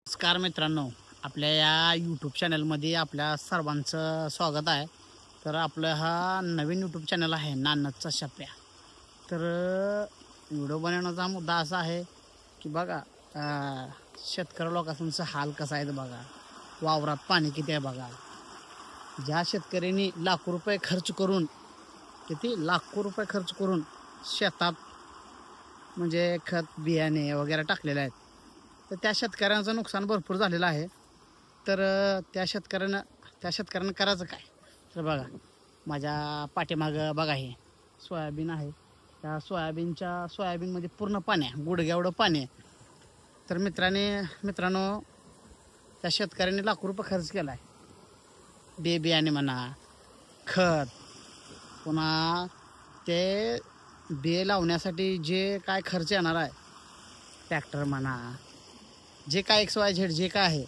नमस्कार मित्रांनो, आपल्या या यूट्यूब चॅनलमध्ये आपल्या सर्वांचं स्वागत आहे। तर आपलं हा नवीन यूट्यूब चॅनल आहे नानदचा शप्या। तर व्हिडिओ बनवण्याचा मुद्दा असा आहे की बघा शेतकरी लोकांचा हाल कसा आहे बघा, वावरात पाणी किती आहे बघा। ज्या शेतकऱ्यांनी लाखो रुपये खर्च करून शेतात म्हणजे खत बियाणे वगैरे टाकलेले आहेत, तर त्या शेतकऱ्यांचं नुकसान भरपूर झालेलं आहे। तर त्या शेतकऱ्यांना करायचं काय? तर बघा माझ्या पाठीमागं बघा हे सोयाबीन आहे। त्या सोयाबीनमध्ये पूर्ण पाणी आहे, गुडघ्याएवढं पाणी आहे। तर मित्रांनो त्या शेतकऱ्यांनी लाखो रुपये खर्च केला आहे, बियाणे म्हणा, खत, पुन्हा ते बे लावण्यासाठी जे काय खर्च येणार आहे, ट्रॅक्टर म्हणा, जे काय XYZ जे काय आहे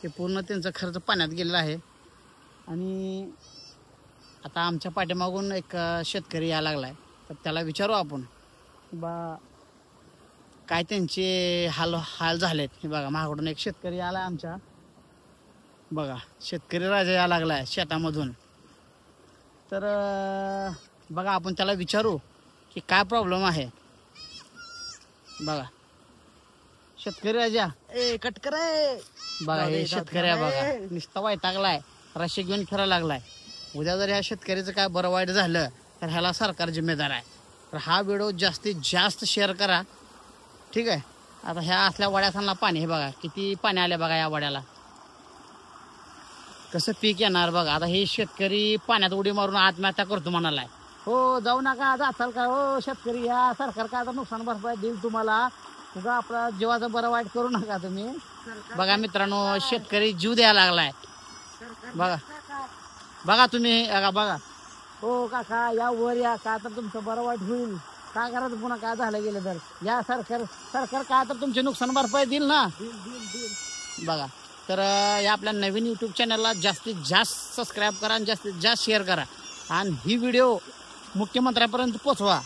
ते पूर्ण त्यांचा खर्च पाण्यात गेलेला आहे। आणि आता आमच्या पाठीमागून एक शेतकरी यायला लागला आहे, तर त्याला विचारू आपण बा काय त्यांचे हाल झालेत। हे बघा मागून एक शेतकरी आला आमच्या, बघा शेतकरी राजा यायला लागला आहे शेतामधून। तर बघा आपण त्याला विचारू की काय प्रॉब्लेम आहे। बघा शेतकरी राजा कटकर आहे बघा, हे शेतकरी आहे बघा, नुसता वैतागलाय, रशी घेऊन फिरायला लागलाय। उद्या जर ह्या शेतकऱ्याचं काय बरं वाईट झालं तर ह्याला सरकार जिम्मेदार आहे। तर हा व्हिडिओ जास्तीत जास्त शेअर करा, ठीक आहे। आता ह्या असल्या वड्यासांना पाणी, हे बघा किती पाणी आले बघा, या वड्याला कसं पीक येणार बघा। आता हे शेतकरी पाण्यात उडी मारून आत्महत्या करतो म्हणालाय। हो जाऊ नका, जाचाल का हो शेतकरी, या सरकार काय आता नुकसान भरपाई देईल तुम्हाला, तुझा आपला जीवाचं बरं वाईट करू नका तुम्ही। बघा मित्रांनो शेतकरी जीव द्यायला लागलाय, बघा तुम्ही बघा। हो काका या वर या, का तर तुमचं बरं वाईट होईल, काय करायचं पुन्हा काय झालं गेलं तर या सरकार काय तर तुमचे नुकसान भरपाई देईल ना, बघा। तर या आपल्या नवीन यूट्यूब चॅनलला जास्तीत जास्त सबस्क्राईब करा आणि जास्तीत जास्त शेअर करा, आणि ही व्हिडिओ मुख्यमंत्र्यांपर्यंत पोचवा।